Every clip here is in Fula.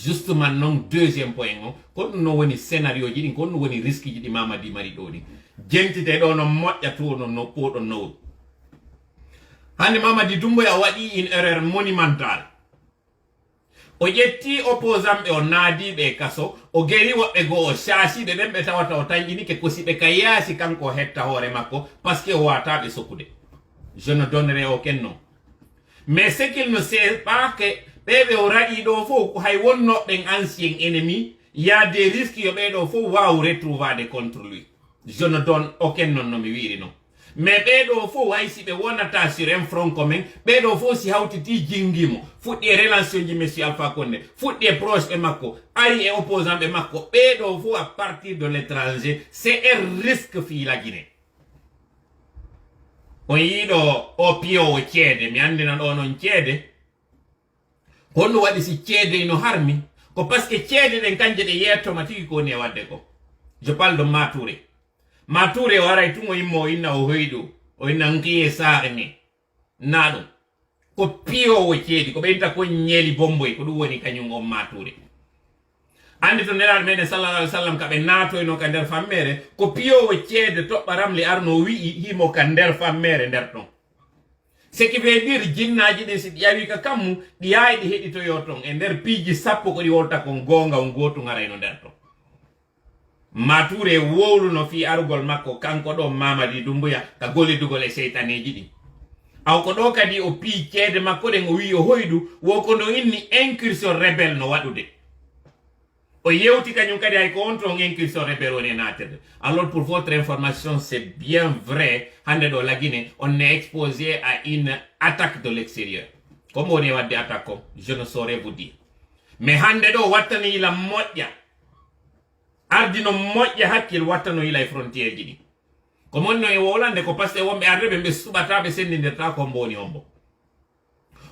justement non deuxième point on ko no woni scénario ji din ko no woni risque ji di Mamadi mari do ni jentite do no moƴƴa to no poɗo no hande Mamadi Doumbouya waɗi une erreur monumentale o ƴetti opposant ɓe o naadiɓe kaso o geri woɓɓe go o caasiɓe ɓen ɓe tawata o tañƴinike kosiɓe ka yaasi kanko o hetta hoore makko par ce que o wataɓe sokkude je ne donnerai aucun nom mais ce qu'il ne sait pas que ɓeɓe o raɗi ɗo fof hay wonnoɓen ancien ennemi y a des risques yo ɓeɗo fof waw retrouvade contre lui je ne donne aucun nom no mi wiiri non mais ɓeɗo fof hay si ɓe wonata sur un front commun ɓeɗo fof si hawtiti jinguimo fuɗɗi e relation ji monsieur Alpha Condé fuɗɗi e proche ɓe makko ari e opposant ɓe makko ɓeɗo fof à partir de l'étranger c'est un risque fi la Guinée on yiɗo o piyowo ceede mi andina ɗo noon ceede honno waɗi si ceede no harmi ko par ce que ceede ɗen kanje ɗe yettoma tigi ko woni e wadde ko je parle de Matouré o waray tun o yimmo o inna o hoyɗo o inna nkiye saare nge na ɗum ko piyowo ceedi ko ɓeynta ko ñeeli bomboy ko ɗum woni kañum on Matouré andi to nelaɗo meɗen sallallahu alih w sallam kaɓe natoyno ka nder fammere ko piyowo ceede toɓɓa ramli arno wi'i himo ka nder fammere nder ton ce qui veut dire jinnaji ɗin si ɗi ƴawi ka kammu ɗi yaawi ɗi heɗitoyo ton e nder piiji sappo ko ɗi wolta kon gonga on gotu garayno nder ton Matouré wowluno fi arugol makko kanko ɗo Mamadi Doumbouya ka gollidugol e seytaneji ɗin aw ko ɗo kadi o pii ceede makko ɗen o wi o hoyɗu woko no inni incursion rebelle no waɗude o yewti kañum kadi hay ko on ton incursion rebelle woni natirde alors pour votre information c'est bien vrai hande ɗo la Guinée on est exposé à une attaque de l'extérieur comme woni wadde attaque ko je ne saurais vous dire mais hande ɗo wattano yila moƴƴa ardino moƴƴa hakkil wattano yila e frontiére ji ɗi ko monno e wolande ko par ce que wonɓe ardeɓe ɓe suɓata ɓe sendidirta ko mboni hombo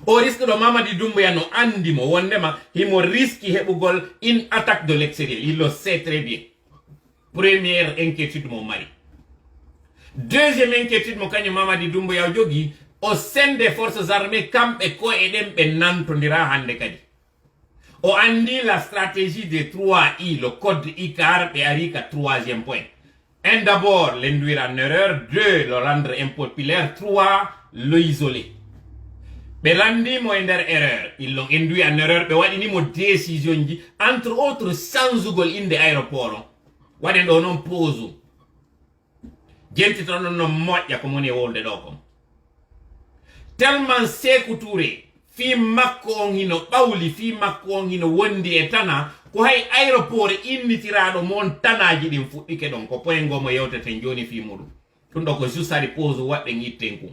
o risque ɗo Mamadi Doumbouya no andimo wondema himo risque heɓugol une attaque de l'extérieur il le sait très bien première inquiétude mo mari deuxième inquiétude mo kañum Mamadi Doumbouya jogui au sein des forces armées kamɓe ko e ɗen ɓe nantodira hande kadi o andi la stratégie des 3I le code ICAR ɓe ari ka troisième point un d'abord l'induire en erreur, deux le rendre impopulaire, trois le isoler ɓe landimo e nder erreur ils l'ont induit en erreur ɓe waɗinimo décision ji entre autres changugol inde aéroport on waɗen ɗo noon pause jentitoɗon no moƴƴa ko moni e wolde ɗo kon tellement Sékou Touré fi makko on hino ɓawli fi makko on hino wondi e tana ko hay aéroport innitiraɗo mon tanaji ɗin fuɗɗike ɗon ko point gomo yewteten joni fi muɗum ɗum ɗo ko juste ari pause waɗɗen yitten kum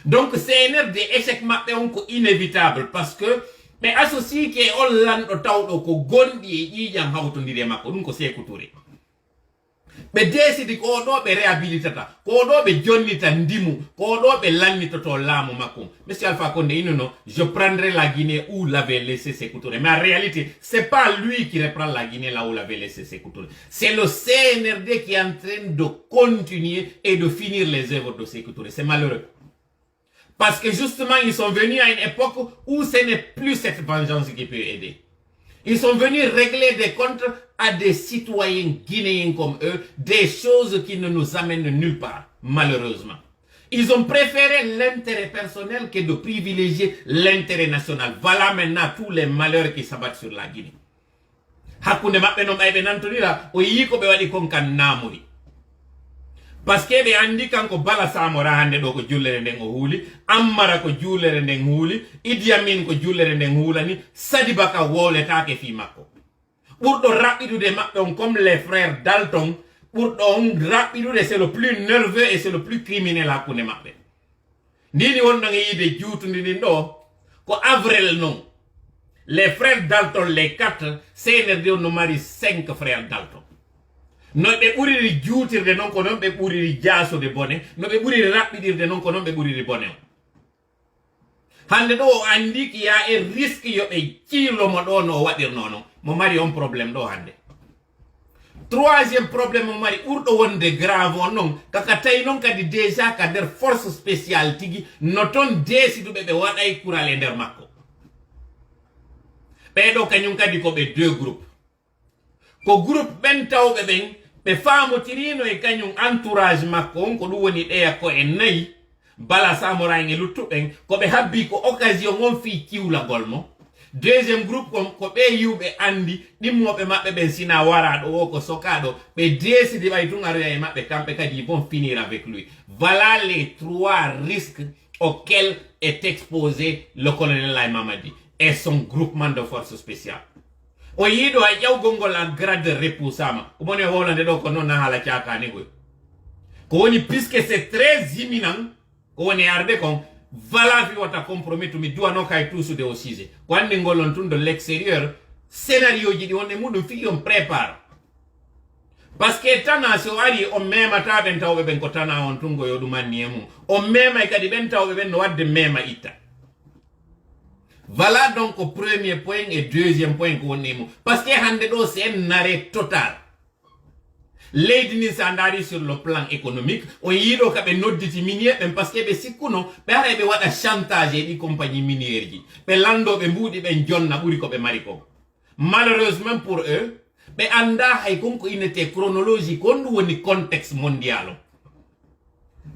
donc CNR des échecs maɓɓe on ko inévitable parce que ɓe associe ke on lanɗo tawɗo ko gonɗi e ƴiƴam hawtodiri e makko ɗum ko Sékou Touré ɓe décidi ko ɗo ɓe réhabilitata ko ɗo ɓe jonnita ndimu ko ɗo ɓe lannitoto laamu makko monsieur Alpha Condé non je prendrai la Guinée où l'avait laissé Sékou Touré mais en réalité c'est pas lui qui reprend la Guinée là où l'avait laissé Sékou Touré c'est le CNRD qui est en train de continuer et de finir les œuvres de Sékou Touré c'est malheureux parce que justement ils sont venus à une époque où ce n'est plus cette vengeance qui peut aider. Ils sont venus régler des comptes à des citoyens guinéens comme eux, des choses qui ne nous amènent nulle part, malheureusement. Ils ont préféré l'intérêt personnel que de privilégier l'intérêt national. Voilà maintenant tous les malheurs qui s'abattent sur la Guinée. Hakkunde maɓɓe no ɓayɓe nantodira o yi ko ɓe waɗi kon kan naamuri parce que ɓe andi kanko Bala Samora hande ɗo ko jullere nden o huuli Ammara ko jullere nden huuli Idi Amin ko jullere nden huulani Sadiba ka wowletake fi makko ɓurɗo raɓɓiɗude maɓɓe on comme les frères Dalton ɓurɗo on raɓɓiɗude c'est le plus nerveux et c'est le plus criminel hakkunde maɓɓe ndini wonɗon e yiide juutundi ndin ɗo ko avril non les frères Dalton les quatre CNRD on no mari 5 frères Dalton no ɓe ɓuriri juutirde noon ko noon ɓe ɓuriri jaasude bone no ɓe ɓuriri raɓɓiɗirde noon ko noon ɓe ɓuriri bone o hande ɗo o andi ki ya e risque yo ɓe ciilomo ɗo no o waɗirno noon mo mari on probléme ɗo hande troisiéme probléme mo mari ɓurɗo wonde grave on noon kaka tawi noon kadi déjà ka nder force spéciale tigi no toon deesiduɓe ɓe waɗay kural e nder makko ɓeɗo kañum kadi ko ɓe 2 groupe ko groupe ɓen tawɓe ɓen ɓe faamotirino e kañum entourage makko on ko ɗum woni ɗeya ko e 4 bala samouraï e luttuɓen ko ɓe habbi ko occasion on fi kiwlagol mo deuxième groupe ko ɓe yiwɓe andi ɗimmoɓe maɓɓe ɓen sina waraɗo o ko sokaɗo ɓe décidi ɓay tun aroya e maɓɓe kamɓe kadi ils vont finir avec lui. Voilà les 3 risques auxquels est exposé le colonel Laye Mamadi et son groupement de forces spéciales. O yiɗo a ƴawgol en grade repoussama omoni holande ɗo ko noon haala cakani goy ko woni puisque c'est très imminent ko woni arde kon voilà fi wata compromettre mi duwano kay tuusude o sujet ko andi ngolon tun de l'extérieur scénario ji ɗi wonde muɗum fi on prépare parce que tana so ari on memata ɓen tawɓe ɓen ko tana on tungo yo ɗumanni e mum on memay kadi ɓen tawɓe ɓen no wadde mema itta. Voilà donc au premier point et deuxième point ko wonni mum parce que hande ɗo c'est un arrêt total. Leydi ni sa ndari sur le plan économique on yiɗo kaɓe nodditi minier ɓen parce que ɓe sikkuno ɓe ara ɓe waɗa chantage e ɗi compagnie minière ji ɓe landoɓe mbuuɗi ɓen jonna ɓuri ko ɓe mari ko. Malheureusement pour eux ɓe anda hay konko innete chronologie kon ɗum woni contexte mondial o.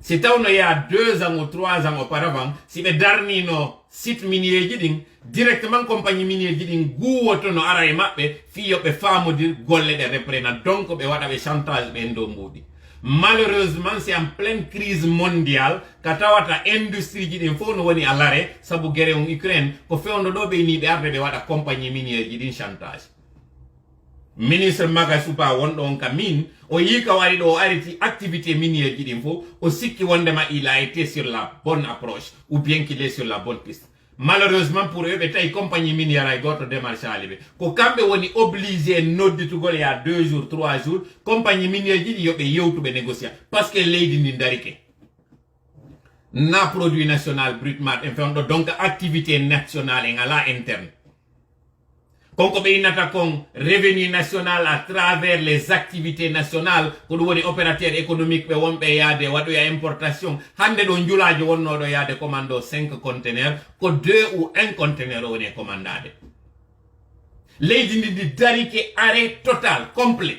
Si tawno il y a 2 ans ou 3 ans auparavant si ɓe darnino site minier ji ɗin directement compagnie minier ji ɗin guwoto no ara e maɓɓe fiyo ɓe famodir golle ɗe reprena donc ɓe waɗa ɓe chantage ɓe ndo mbuɗi. Malheureusement c'est en pleine crise mondiale ka tawata industrie ji ɗin fof no woni à l'arrêt sabu guerre on Ukraine ko fewno ɗo ɓe ni ɓe arde ɓe waɗa compagnie minier ji ɗin chantage. Ministre Magasupa wonɗo on ka min o yika wari ɗo o ariti activité minière ji ɗin fof o sikki wondema il a été sur la bonne approche ou bien qu'il est sur la bonne piste. Malheureusement pour eux ɓe tawi compagnie minière ay goto démarche ali ɓe ko kamɓe woni obligé nodditugol il y a 2 jours 3 jours compagnie minière ji ɗi yoɓe yewtuɓe négocia parce que leydi ndi darike na produit national brut mat en fewɗo donc activité nationale en ala interne konko ɓe innata kon revenu national à travers les activités nationales ko ɗum woni opérateur économique ɓe wonɓe yaade waɗoya importation hande ɗo julajo wonnoɗo yaade commando 5 conteneur ko 2 ou 1 conteneur o woni commandade. Leydi ndi darike arrêt total complet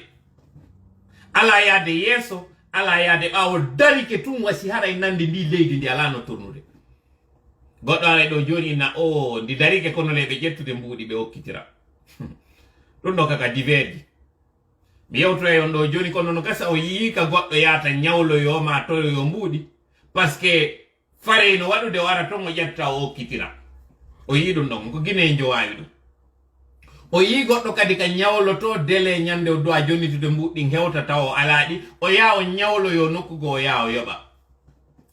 ala yaade yeeso ala yaade ɓawo darike tum wasi haray nande ndi leydi ndi ala no tournude goɗɗo ara ɗo joni inna o ndi darike kono le ɓe ƴettude mbuuɗi ɓe hokkitira ɗum ɗo kaka diverdi mi yewtoya on ɗo joni kono no gasa o yii ka goɗɗo yata ñawloyo ma toyoyo mbuuɗi parce que fareyno waɗude o ara ton o ƴetta o hokkitira o yii ɗum ɗon ko guine jowawi ɗum o yii goɗɗo kadi ka ñawloto délai ñande o dowa jonnitude mbuɗɗi hewta taw o alaɗi o yaa o ñawloyo nokkugo o yaa o yoɓa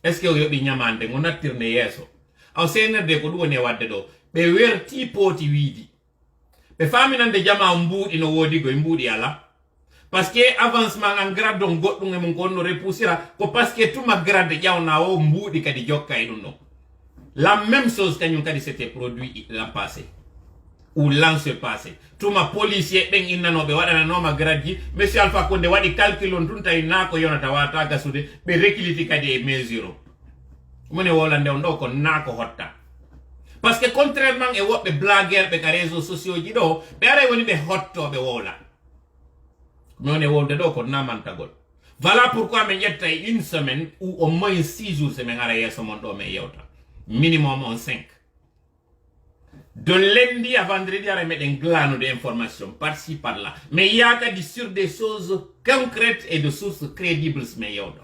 est ce que o yoɓi ñamande ngo nattirde yeeso aw senerde ko ɗum woni e wadde ɗo ɓe werti pooti wiidi ɓe faminande jama mbuuɗi no woodi goye mbuuɗi ala parce que avancement en grade on goɗɗum e mum ko wonno repoussira ko parce que tuma grade ƴawna o mbuuɗi kadi jokka e ɗum ɗon la même chose kañum kadi c'était produit l'an passé ou l'an surpassé tuma policier ɓen innanoɓe waɗananoma grade ji monsieur Alpha Condé waɗi calcul on tun tawi na ko yonata wata gasude ɓe recliti kadi e mesure o mone wolande on ɗo ko na ko hotta parce que contrairement e woɓɓe blaguerɓe ka réseaux sociaux ji ɗo ɓe aray woni ɓe hottoɓe wowla non e wolde ɗo ko namantagol. Voilà pourquoi min ƴetta 1 semaine ou au moins 6 jours se min ara yeeso mon ɗo min yewta minimum on 5 de lundi à vendredi ara meɗen glanude information par-ci par là mais il y a kadi sur des choses concrètes et de sources crédibles min yewta